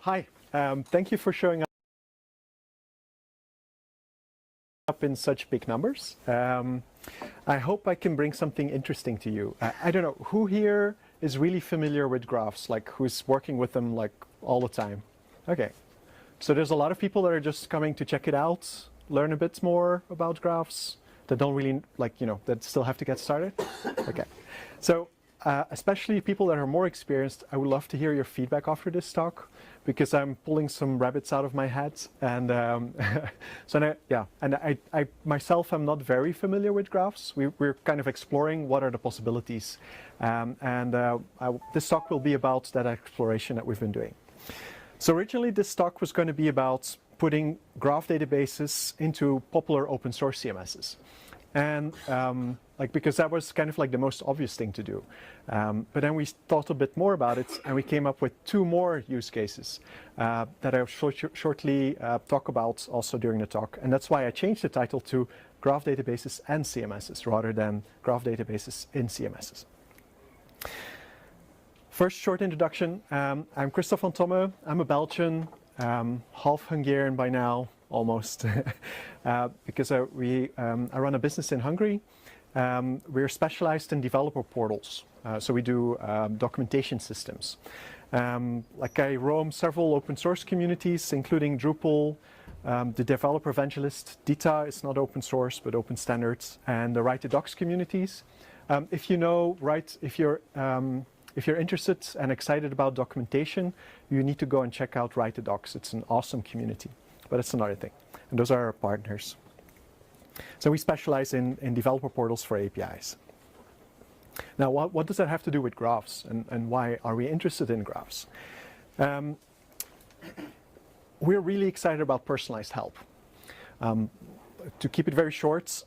Hi, thank you for showing up in such big numbers. I hope I can bring something interesting to you. I don't know, who here is really familiar with graphs, like who's working with them like all the time? Okay, so there's a lot of people that are just coming to check it out, learn a bit more about graphs, that don't really, like, you know, that still have to get started. Okay, so especially people that are more experienced, I would love to hear your feedback after this talk, because I'm pulling some rabbits out of my head, and I myself am not very familiar with graphs. We're kind of exploring what are the possibilities, this talk will be about that exploration that we've been doing. So originally this talk was going to be about putting graph databases into popular open source CMSs. And because that was kind of like the most obvious thing to do. But then we thought a bit more about it, and we came up with two more use cases that I'll shortly talk about also during the talk. And that's why I changed the title to Graph Databases and CMSs rather than Graph Databases in CMSs. First short introduction, I'm Kristof Van Tomme. I'm a Belgian, half Hungarian by now, almost, because I run a business in Hungary. We're specialized in developer portals, so we do documentation systems. I roam several open source communities, including Drupal, the developer evangelist, Dita is not open source but open standards, and the Write the Docs communities. If you're interested and excited about documentation, you need to go and check out Write the Docs. It's an awesome community, but it's another thing. And those are our partners. So we specialize in developer portals for APIs. Now, what does that have to do with graphs, and why are we interested in graphs? We're really excited about personalized help. To keep it very short,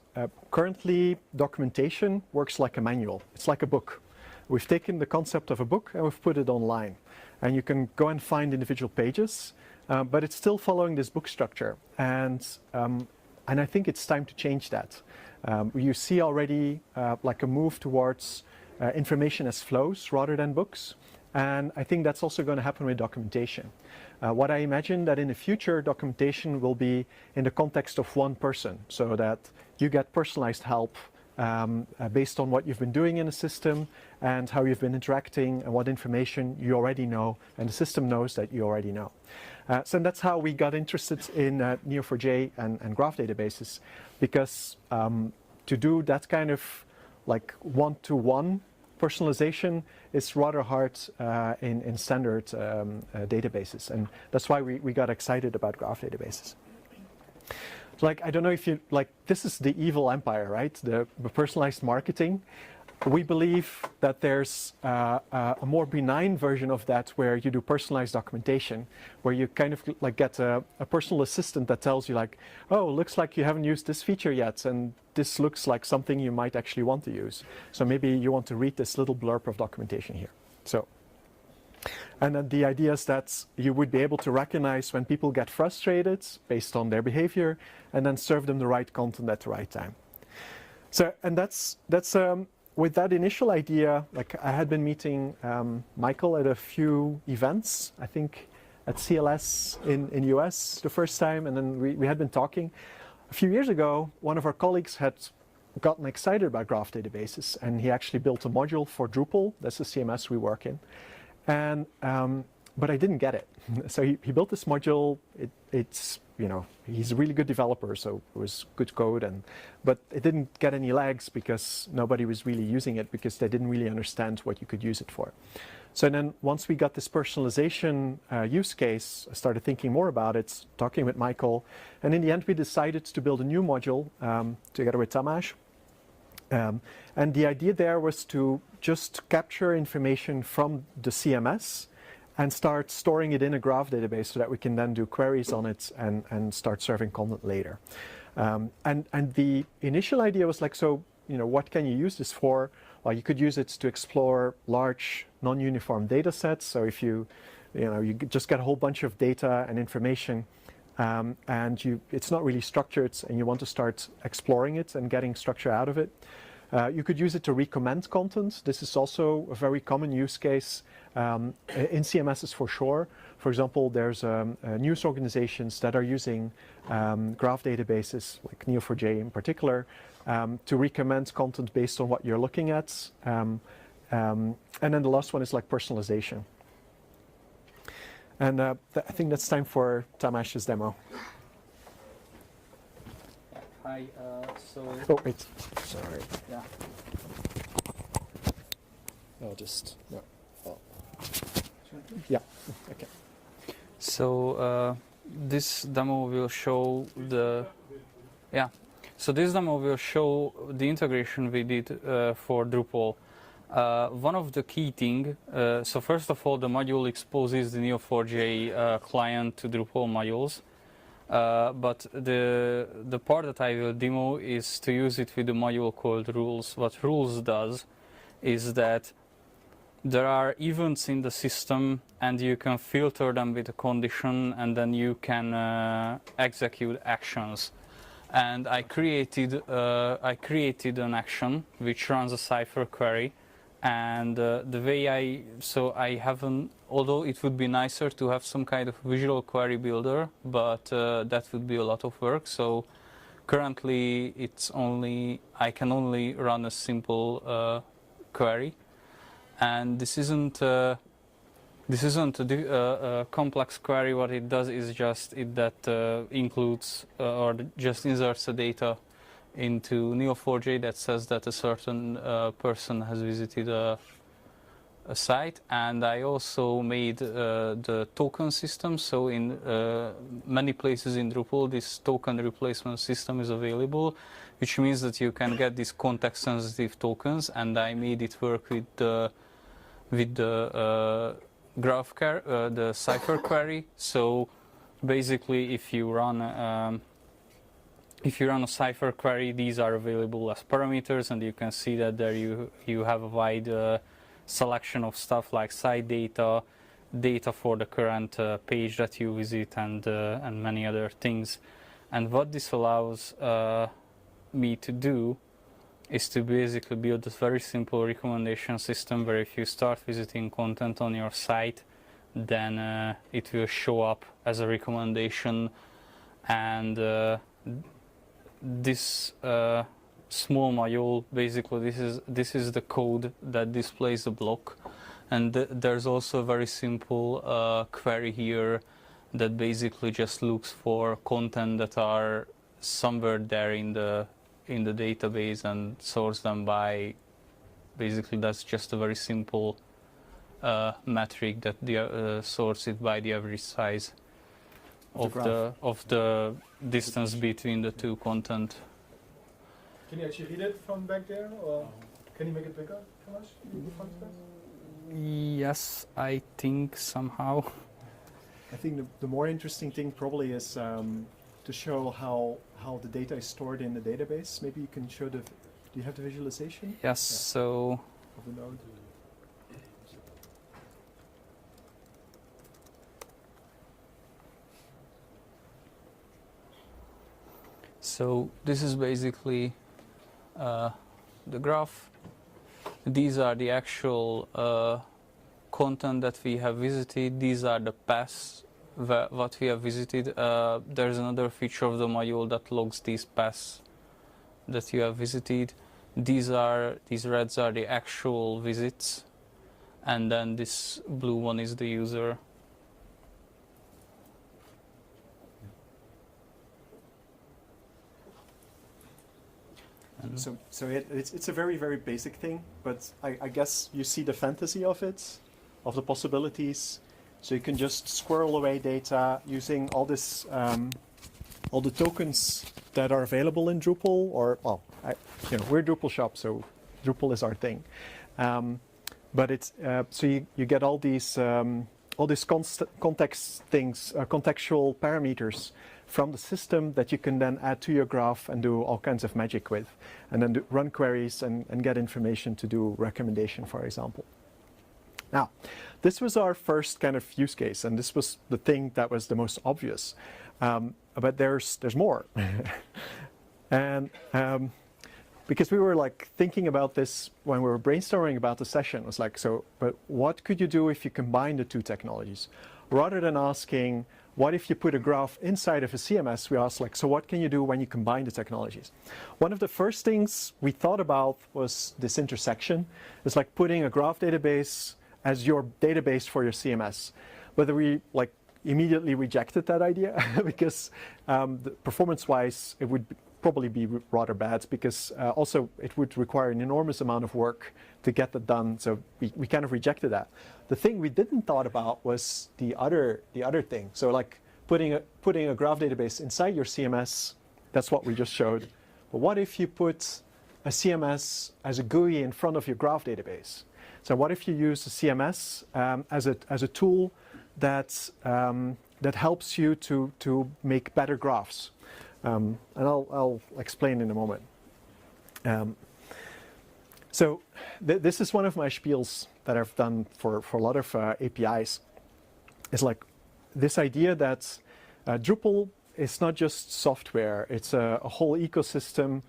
currently documentation works like a manual. It's like a book. We've taken the concept of a book and we've put it online. And you can go and find individual pages, but it's still following this book structure. And I think it's time to change that. You see already like a move towards information as flows rather than books. And I think that's also going to happen with documentation. What I imagine that in the future, documentation will be in the context of one person, so that you get personalized help based on what you've been doing in the system and how you've been interacting and what information you already know, and the system knows that you already know. So that's how we got interested in Neo4j and graph databases, because to do that kind of like one-to-one personalization is rather hard in standard databases, and that's why we got excited about graph databases. Like, I don't know if you, like, this is the evil empire, right? The personalized marketing. We believe that there's a more benign version of that, where you do personalized documentation, where you kind of like get a personal assistant that tells you like, oh, looks like you haven't used this feature yet, and this looks like something you might actually want to use. So maybe you want to read this little blurb of documentation here. So, and then the idea is that you would be able to recognize when people get frustrated based on their behavior, and then serve them the right content at the right time. So, and that's with that initial idea, like I had been meeting Michael at a few events, I think at CLS in US the first time, and then we had been talking. A few years ago, one of our colleagues had gotten excited about graph databases, and he actually built a module for Drupal. That's the CMS we work in. And but I didn't get it. So he built this module. It's, you know, he's a really good developer, so it was good code, but it didn't get any legs because nobody was really using it, because they didn't really understand what you could use it for. So then once we got this personalization use case, I started thinking more about it, talking with Michael, and in the end we decided to build a new module together with Tamás. And the idea there was to just capture information from the CMS and start storing it in a graph database, so that we can then do queries on it and start serving content later. And the initial idea was like, so, you know, what can you use this for? Well, you could use it to explore large non-uniform data sets. So if you just get a whole bunch of data and information, and it's not really structured, and you want to start exploring it and getting structure out of it. You could use it to recommend content. This is also a very common use case in CMSs for sure, For example, there's news organizations that are using graph databases, like Neo4J in particular, to recommend content based on what you're looking at. And then the last one is like personalization. And I think that's time for Tamash's demo. Hi, Oh, wait. Sorry. Yeah. I'll just... No. Oh. Yeah, okay. So this demo will show the... Yeah. So this demo will show the integration we did for Drupal. One of the key things, so first of all, the module exposes the Neo4j client to Drupal modules. But the part that I will demo is to use it with the module called rules. What rules does is that there are events in the system and you can filter them with a condition and then you can execute actions. And I created an action which runs a Cypher query. And the way I haven't, although it would be nicer to have some kind of visual query builder, but that would be a lot of work. So currently I can only run a simple query, and this isn't a complex query. What it does is just includes or just inserts the data into Neo4j that says that a certain person has visited a site, and I also made the token system. So in many places in Drupal, this token replacement system is available, which means that you can get these context-sensitive tokens, and I made it work with the the Cypher query. So basically, if you run a Cypher query, these are available as parameters, and you can see that there you have a wide selection of stuff like site data, data for the current page that you visit, and many other things. And what this allows me to do is to basically build this very simple recommendation system where if you start visiting content on your site, then it will show up as a recommendation, and this small module, basically this is the code that displays the block, and there's also a very simple query here that basically just looks for content that are somewhere there in the database and sorts them by, basically that's just a very simple metric that sorts it by the average size of the distance between the two content. Can you actually read it from back there, or can you make it bigger, Tomasz, in the font space? Yes, I think somehow. I think the more interesting thing probably is to show how the data is stored in the database. Maybe you can show do you have the visualization? Yes, yeah. So of the node. So this is basically the graph. These are the actual content that we have visited. These are the paths what we have visited. There's another feature of the module that logs these paths that you have visited. These reds are the actual visits, and then this blue one is the user. So it's a very, very basic thing, but I guess you see the fantasy of it, of the possibilities. So you can just squirrel away data using all this, all the tokens that are available in Drupal, or well, we're Drupal shop, so Drupal is our thing. But it's so you get all these context things, contextual parameters from the system that you can then add to your graph and do all kinds of magic with, and then run queries and get information to do recommendation, for example. Now, this was our first kind of use case, and this was the thing that was the most obvious. But there's more, and because we were like thinking about this when we were brainstorming about the session, it was like, so, but what could you do if you combine the two technologies? rather than asking, what if you put a graph inside of a CMS, we asked, like, so what can you do when you combine the technologies? One of the first things we thought about was this intersection. It's like putting a graph database as your database for your CMS. But we like immediately rejected that idea because performance-wise, it would probably be rather bad, because also it would require an enormous amount of work to get that done. So we kind of rejected that. The thing we didn't thought about was the other thing. So like putting a graph database inside your CMS, that's what we just showed. But what if you put a CMS as a GUI in front of your graph database? So what if you use a CMS as a tool that helps you to make better graphs? And I'll explain in a moment. So this is one of my spiels that I've done for a lot of APIs. It's like this idea that Drupal is not just software, it's a whole ecosystem.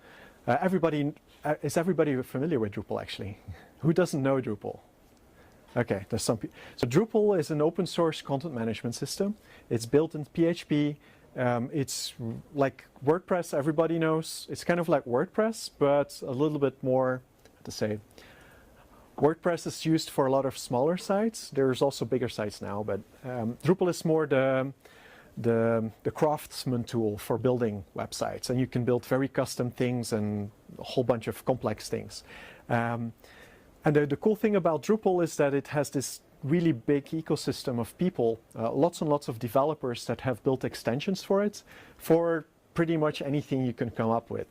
Is everybody familiar with Drupal actually? Who doesn't know Drupal? Okay, there's some people. So Drupal is an open source content management system. It's built in PHP. It's like WordPress, everybody knows. It's kind of like WordPress, but a little bit more, to say. WordPress is used for a lot of smaller sites. There's also bigger sites now, but Drupal is more the craftsman tool for building websites. And you can build very custom things and a whole bunch of complex things. And the cool thing about Drupal is that it has this really big ecosystem of people, lots and lots of developers that have built extensions for it, for pretty much anything you can come up with.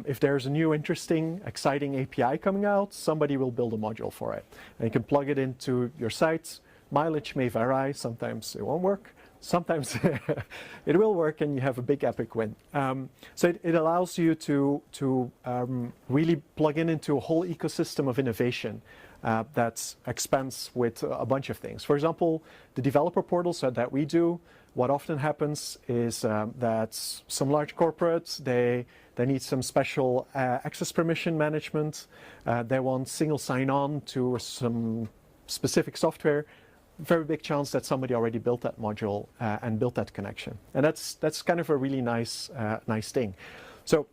If there's a new interesting, exciting API coming out, somebody will build a module for it. And you can plug it into your site. Mileage may vary. Sometimes it won't work. Sometimes it will work and you have a big epic win. So it allows you to really plug into a whole ecosystem of innovation that expands with a bunch of things. For example, the developer portals that we do, what often happens is that some large corporates, they need some special access permission management. They want single sign-on to some specific software. Very big chance that somebody already built that module and built that connection. And that's kind of a really nice thing. So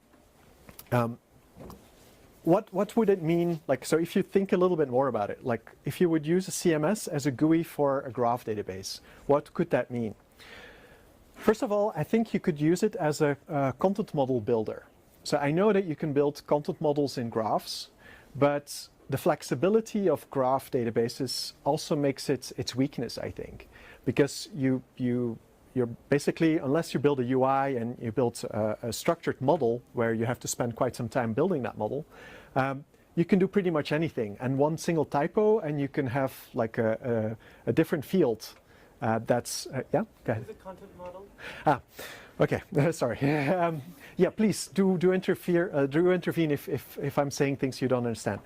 what would it mean? Like, so if you think a little bit more about it, like if you would use a CMS as a GUI for a graph database, what could that mean? First of all, I think you could use it as a content model builder. So I know that you can build content models in graphs, but the flexibility of graph databases also makes it its weakness, I think, because you're basically, unless you build a UI and you build a structured model where you have to spend quite some time building that model, you can do pretty much anything. And one single typo, and you can have like a different field. That's yeah. Go ahead. Is it content model? Okay. Sorry. Yeah, please do intervene if I'm saying things you don't understand.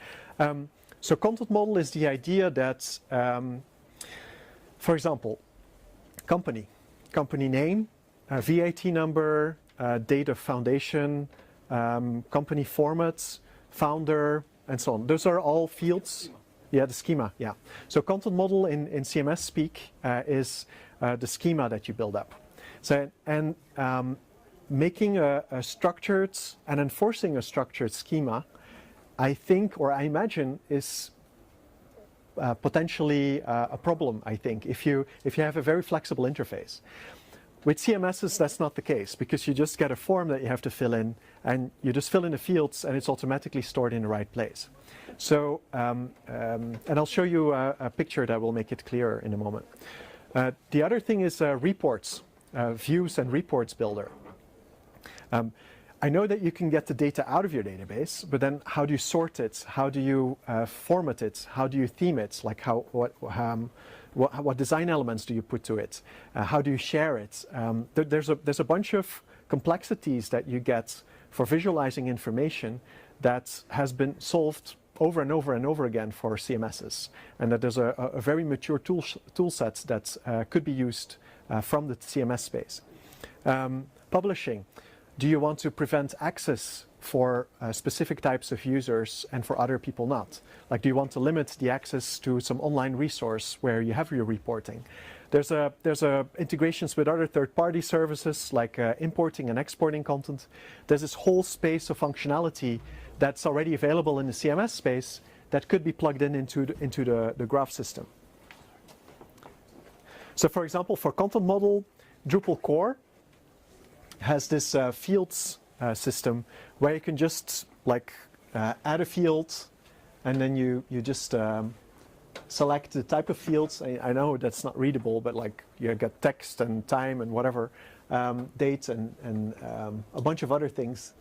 So content model is the idea that, for example, company name, VAT number, date of foundation, company formats, founder, and so on. Those are all fields. Yeah, the schema, yeah. So content model in CMS speak is the schema that you build up. So, and making a structured and enforcing a structured schema, I think, or I imagine, is potentially a problem, I think, if you have a very flexible interface. With CMSs, that's not the case, because you just get a form that you have to fill in, and you just fill in the fields, and it's automatically stored in the right place. So, and I'll show you a picture that will make it clearer in a moment. The other thing is reports, views and reports builder. I know that you can get the data out of your database, but then how do you sort it? How do you format it? How do you theme it? Like what design elements do you put to it? How do you share it? There's a bunch of complexities that you get for visualizing information that has been solved over and over and over again for CMSs, and that there's a very mature tool set that could be used from the CMS space. Publishing. Do you want to prevent access for specific types of users and for other people not? Like, do you want to limit the access to some online resource where you have your reporting? There's integrations with other third-party services like importing and exporting content. There's this whole space of functionality that's already available in the CMS space that could be plugged into the graph system. So for example, for content model, Drupal Core has this fields system where you can just like add a field, and then you just select the type of fields. I know that's not readable, but like you get text and time and whatever, date and a bunch of other things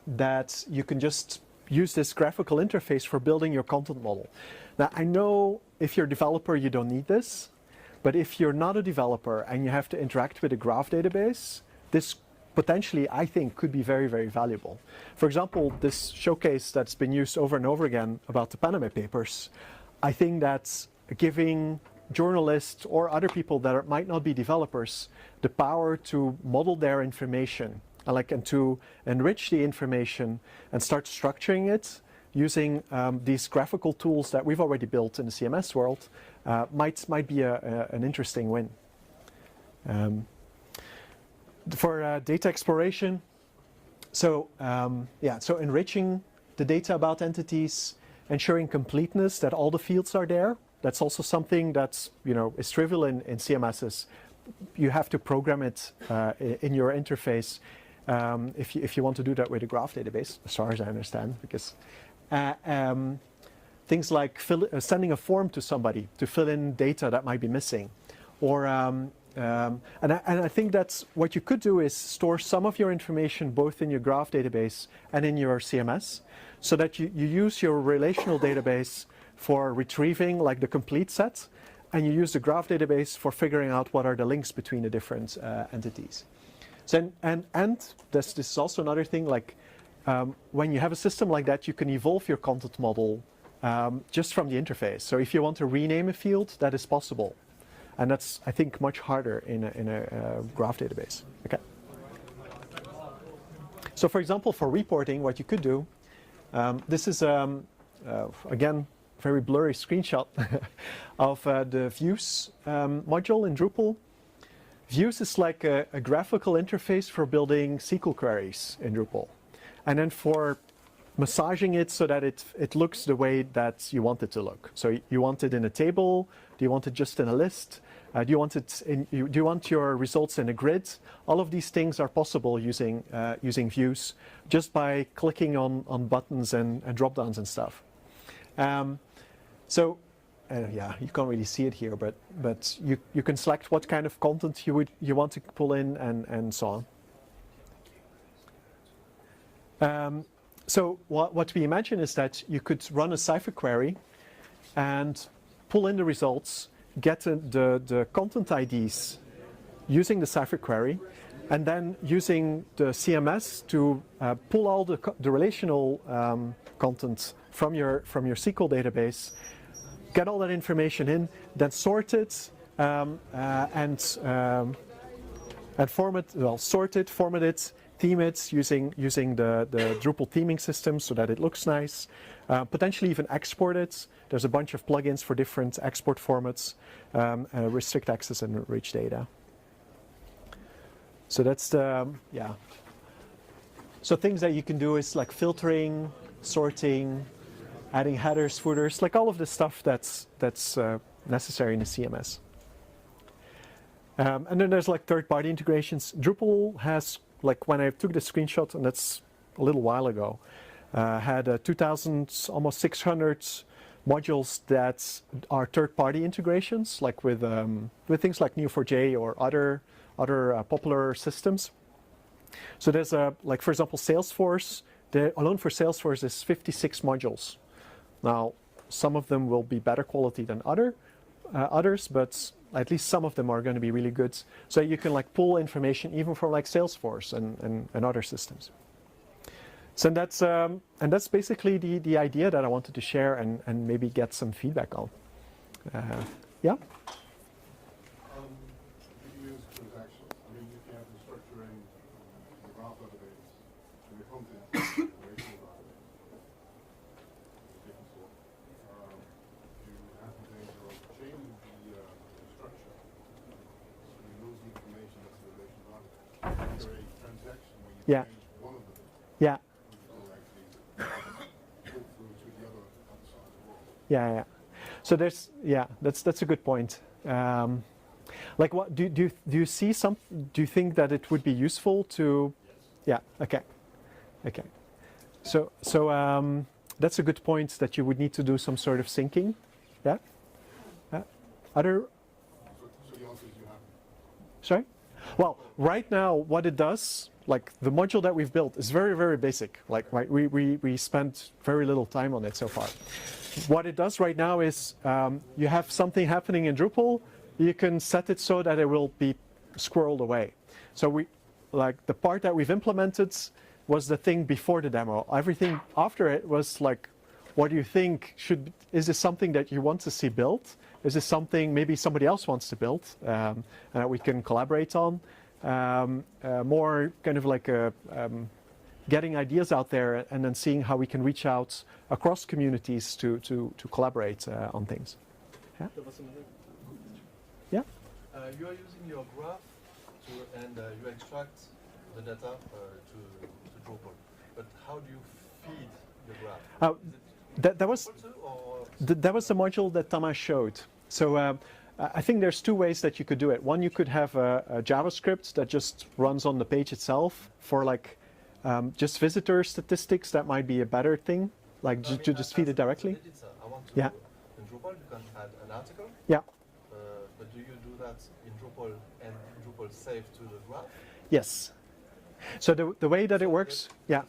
that you can just use this graphical interface for building your content model. Now, I know if you're a developer, you don't need this, but if you're not a developer and you have to interact with a graph database, this potentially, I think, could be very, very valuable. For example, this showcase that's been used over and over again about the Panama Papers, I think that's giving journalists or other people that might not be developers the power to model their information and to enrich the information and start structuring it using these graphical tools that we've already built in the CMS world might be an interesting win. For data exploration, so enriching the data about entities, ensuring completeness, that all the fields are there. That's also something that's is trivial in CMSs. You have to program it in your interface if you want to do that with a graph database, as far as I understand, because things like sending a form to somebody to fill in data that might be missing, or and I think that's what you could do is store some of your information both in your graph database and in your CMS, so that you use your relational database for retrieving like the complete set, and you use the graph database for figuring out what are the links between the different entities. So and this is also another thing, like when you have a system like that, you can evolve your content model just from the interface. So if you want to rename a field, that is possible. And that's, I think, much harder in a graph database. Okay. So for example, for reporting, what you could do, this is, again, very blurry screenshot of the views module in Drupal. Views is like a graphical interface for building SQL queries in Drupal. And then for massaging it so that it looks the way that you want it to look. So you want it in a table? Do you want it just in a list? Do you want your results in a grid? All of these things are possible using views just by clicking on buttons and drop-downs and stuff. Yeah, you can't really see it here, but you can select what kind of content you want to pull in and so on. So what we imagine is that you could run a Cypher query and pull in the results, get the content IDs using the Cypher query, and then using the CMS to pull all the relational content from your SQL database, get all that information in, then sort it and format, sort it, format it, theme it using the Drupal theming system so that it looks nice. Potentially even export it. There's a bunch of plugins for different export formats, restrict access and rich data. So that's yeah. So things that you can do is like filtering, sorting, adding headers, footers, like all of the stuff that's necessary in a CMS. And then there's like third-party integrations. Drupal has, like when I took the screenshot, and that's a little while ago, had 2,000, almost 600 modules that are third-party integrations, like with things like Neo4J or other popular systems. So there's like for example, Salesforce. Alone for Salesforce is 56 modules. Now, some of them will be better quality than others, but at least some of them are going to be really good. So you can like pull information even from like Salesforce and other systems. So that's basically the idea that I wanted to share and maybe get some feedback on. Yeah. You use transactions. I mean, if you have the structuring the graph database and the content relational database, different sort. You have the danger of changing the structure Yeah. change one of them, Yeah. you don't actually go through to the other side of the world. Yeah, yeah. So there's, yeah, that's a good point. Like, what do you see some? Do you think that it would be useful to? Yeah. Okay. Okay. So that's a good point, that you would need to do some sort of syncing. Yeah. Other. So the answer is you have. Sorry. Well, right now, what it does, like the module that we've built, is very, very basic. Like, right, we spent very little time on it so far. What it does right now is you have something happening in Drupal, you can set it so that it will be squirreled away. So like the part that we've implemented was the thing before the demo. Everything after it was like, what do you think is this something that you want to see built? Is this something maybe somebody else wants to build and that we can collaborate on? More kind of like getting ideas out there and then seeing how we can reach out across communities to collaborate on things. Yeah? There was another. Yeah? You are using your graph and you extract the data to Drupal. But how do you feed the graph? That was the module that Thomas showed. So I think there's two ways that you could do it. One, you could have a JavaScript that just runs on the page itself for like just visitor statistics. That might be a better thing, like to just feed it directly. I want to, Yeah. In Drupal you can add an article. Yeah. But do you do that in Drupal and Drupal save to the graph? Yes. So the way that it works, yeah.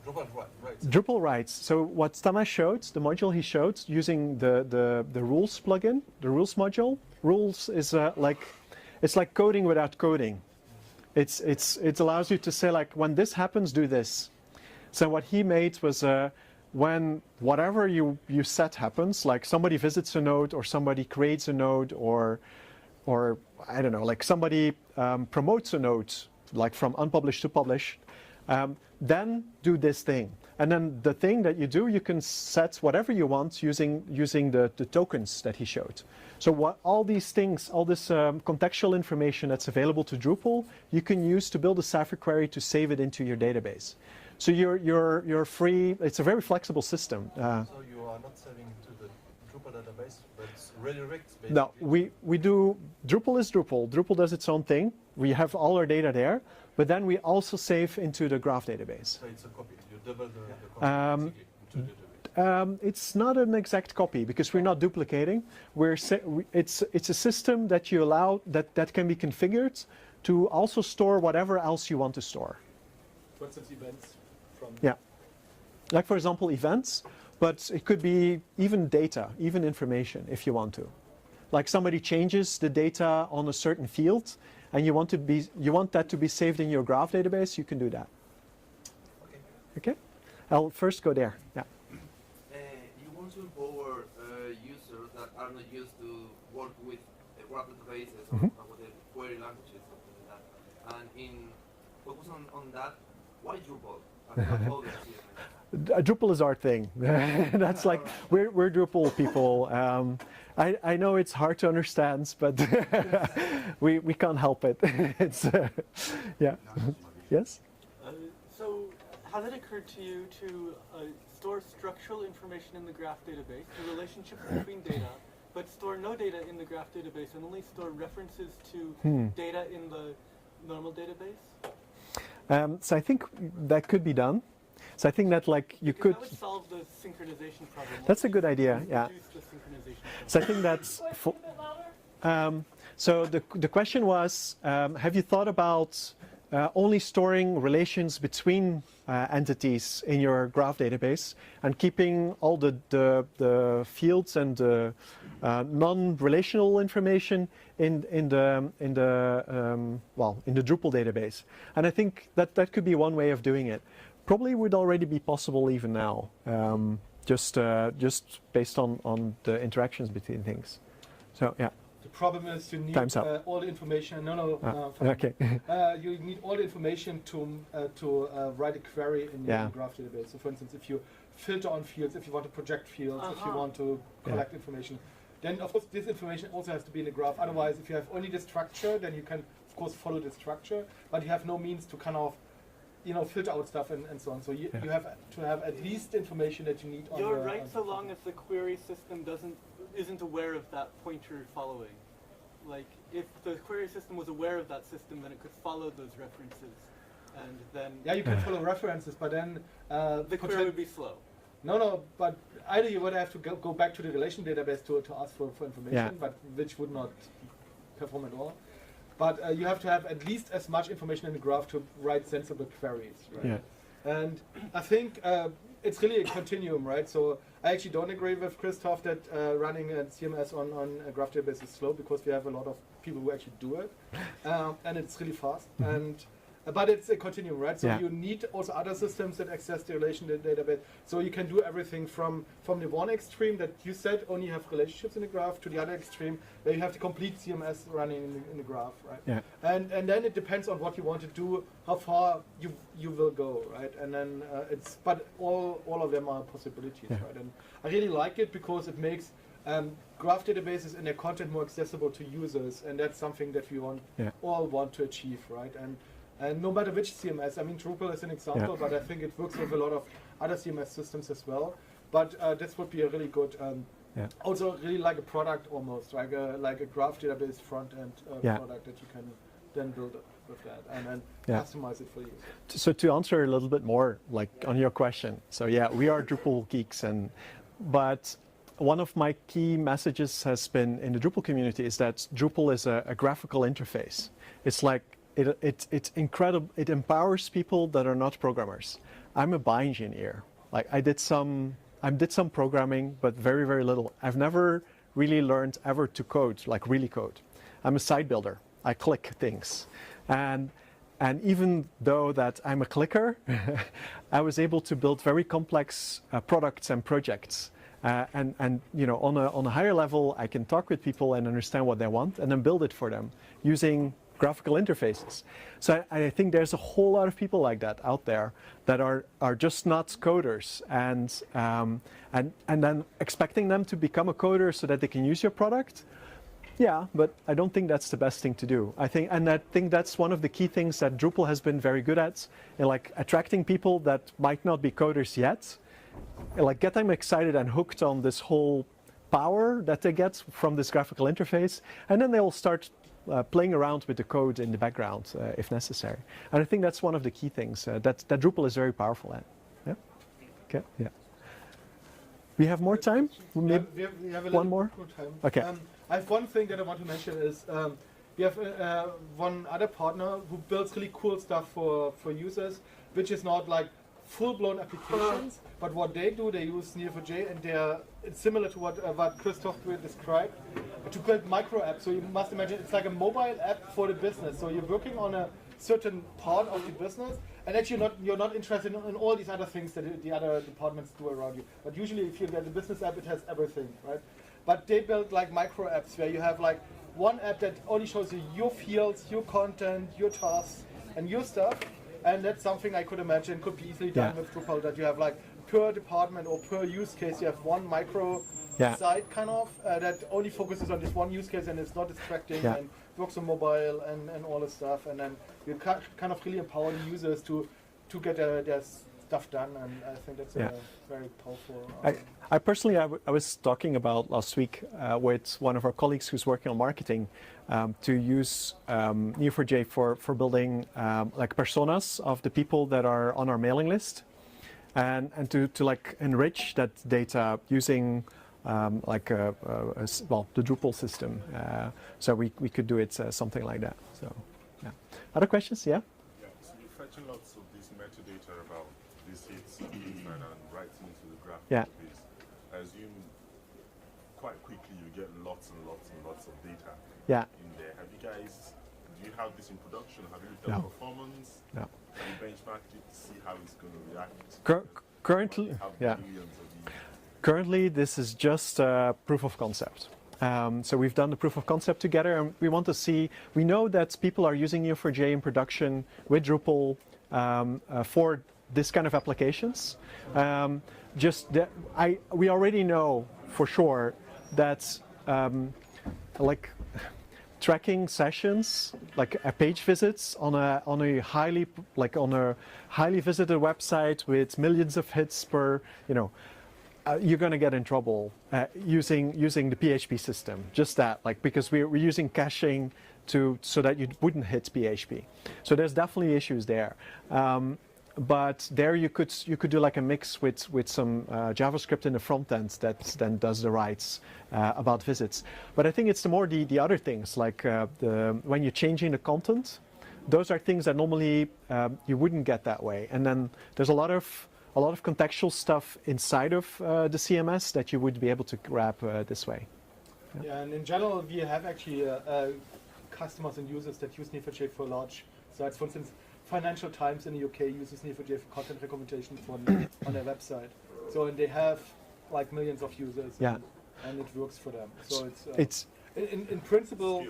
Drupal writes. Drupal writes. So what Thomas showed, the module he showed, using the rules plugin, the rules module. Rules is it's like coding without coding. It allows you to say like, when this happens, do this. So what he made was when whatever you set happens, like somebody visits a node or somebody creates a node or I don't know, like somebody promotes a node, like from unpublished to published, then do this thing. And then the thing that you do, you can set whatever you want using the tokens that he showed. So what all these things, all this contextual information that's available to Drupal, you can use to build a Cypher query to save it into your database. So you're free. It's a very flexible system. So you are not saving to the Drupal database, but it's redirects basically. No, we do. Drupal is Drupal. Drupal does its own thing. We have all our data there, but then we also save into the graph database. So it's a copy. You double the copy into the database. It's not an exact copy because we're not duplicating. It's a system that you allow that can be configured to also store whatever else you want to store. For instance, events from. Yeah, like for example events, but it could be even data, even information if you want to. Like somebody changes the data on a certain field, and you want that to be saved in your graph database, you can do that. Okay. Okay, I'll first go there. Yeah. You want to empower users that are not used to work with graph databases or with the query languages, something like that. And focus on that. Why Drupal? And not other CMS? Drupal is our thing. That's like we're Drupal people. I know it's hard to understand, but we can't help it. It's yeah. Yes. So has it occurred to you to store structural information in the graph database, the relationships between data, but store no data in the graph database and only store references to data in the normal database? So I think that could be done. So I think that like you could. That would solve the synchronization problem. That's a good idea. Yeah. Reduce the synchronization problem. So I think that's. So the question was, have you thought about only storing relations between entities in your graph database and keeping all the fields and the non-relational information in the Drupal database? And I think that could be one way of doing it. Probably would already be possible even now, just based on the interactions between things. So yeah. The problem is you need Time's up. all the information. No, Okay. you need all the information to write a query in your graph database. So, for instance, if you filter on fields, if you want to project fields, if you want to collect information, then of course this information also has to be in the graph. Otherwise, if you have only the structure, then you can, of course follow the structure, but you have no means to kind of, filter out stuff and so on. So you have to have at least information that you need. You're right, so long as the query system isn't aware of that pointer following. Like, if the query system was aware of that system, then it could follow those references, and then you can follow references, but then the query would be slow. No, but either you would have to go back to the relation database to ask for information, but which would not perform at all. But you have to have at least as much information in the graph to write sensible queries, right? Yeah. And I think it's really a continuum, right? So I actually don't agree with Kristof that running a CMS on a graph database is slow, because we have a lot of people who actually do it, and it's really fast. But it's a continuum, right? So you need also other systems that access the relation database. So you can do everything from the one extreme that you said only have relationships in the graph to the other extreme where you have the complete CMS running in the graph, right? Yeah. And then it depends on what you want to do, how far you will go, right? And then but all of them are possibilities, right? And I really like it because it makes graph databases and their content more accessible to users, and that's something that we all want to achieve, right? And no matter which CMS, I mean, Drupal is an example, but I think it works with a lot of other CMS systems as well. But this would be a really good, also really like a product almost, like a graph database front-end product that you can then build with that and then customize it for you. So to answer a little bit more, like on your question, so we are Drupal geeks, but one of my key messages has been in the Drupal community is that Drupal is a graphical interface. It's like it's incredible. It empowers people that are not programmers. I'm a bioengineer. Like I did some programming, but very, very little. I've never really learned ever to code, like really code. I'm a site builder. I click things. And even though that I'm a clicker, I was able to build very complex products and projects. And on a higher level, I can talk with people and understand what they want and then build it for them using graphical interfaces. So I think there's a whole lot of people like that out there that are just not coders, and then expecting them to become a coder so that they can use your product. Yeah, but I don't think that's the best thing to do. I think that's one of the key things that Drupal has been very good at, like attracting people that might not be coders yet, like get them excited and hooked on this whole power that they get from this graphical interface, and then they will start playing around with the code in the background if necessary. And I think that's one of the key things that Drupal is very powerful at. Yeah. Okay. Yeah. We have more time. We have one more. Time. Okay. I have one thing that I want to mention is we have one other partner who builds really cool stuff for users, which is not like full-blown applications, but what they do, they use Neo4J, and it's similar to what Kristof described, to build micro apps. So you must imagine it's like a mobile app for the business. So you're working on a certain part of the business, and actually you're not interested in all these other things that the other departments do around you. But usually if you get a business app, it has everything, right? But they build like micro apps where you have like one app that only shows you your fields, your content, your tasks, and your stuff. And that's something I could imagine could be easily done with Drupal, that you have like per department or per use case, you have one micro site kind of that only focuses on this one use case and it's not distracting and works on mobile and all this stuff. And then you kind of really empower the users to get their stuff done. And I think that's a very powerful. I personally, I was talking about last week with one of our colleagues who's working on marketing to use Neo4j for building like personas of the people that are on our mailing list, and to like enrich that data using the Drupal system. So we could do it something like that. So other questions? Yeah. Yeah. So you're fetching lots of this metadata about these hits and writing into the graph database. I assume quite quickly you get lots and lots and lots of data in there. Have you guys, do you have this in production? Have you looked at performance? No. Have you benchmarked it to see how it's going to react? Currently, Currently, this is just proof of concept. So we've done the proof of concept together, and we want to see, we know that people are using Neo4j in production with Drupal for this kind of applications. We already know for sure that tracking sessions, like page visits on a highly visited website with millions of hits per, you're going to get in trouble using the PHP system. Just that, because we're using caching so that you wouldn't hit PHP. So there's definitely issues there. But there you could do like a mix with some JavaScript in the front end that then does the writes about visits. But I think it's more the other things, like when you're changing the content. Those are things that normally you wouldn't get that way. And then there's a lot of contextual stuff inside of the CMS that you would be able to grab this way. Yeah, and in general, we have actually customers and users that use Neo4j for large sites. For instance, Financial Times in the UK uses Neo4j for content recommendation on their website. So and they have like millions of users. Yeah. And it works for them. So it's in principle.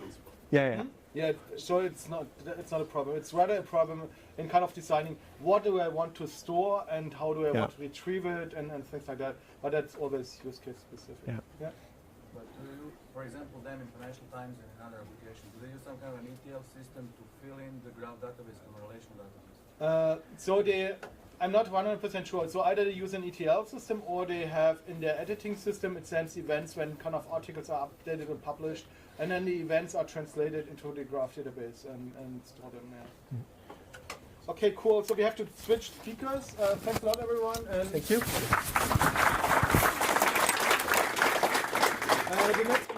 Yeah. Yeah. So it's not a problem. It's rather a problem in kind of deciding what do I want to store and how do I want to retrieve it and things like that. But that's always use case specific. Yeah. But do you, for example, them in Financial Times and in other applications, do they use some kind of an ETL system to fill in the Graphdatabases and relational database? I'm not 100% sure. So either they use an ETL system or they have in their editing system, it sends events when kind of articles are updated and published, and then the events are translated into the Graph database and store them there. Okay, cool. So we have to switch speakers. Thanks a lot, everyone. And thank you. The next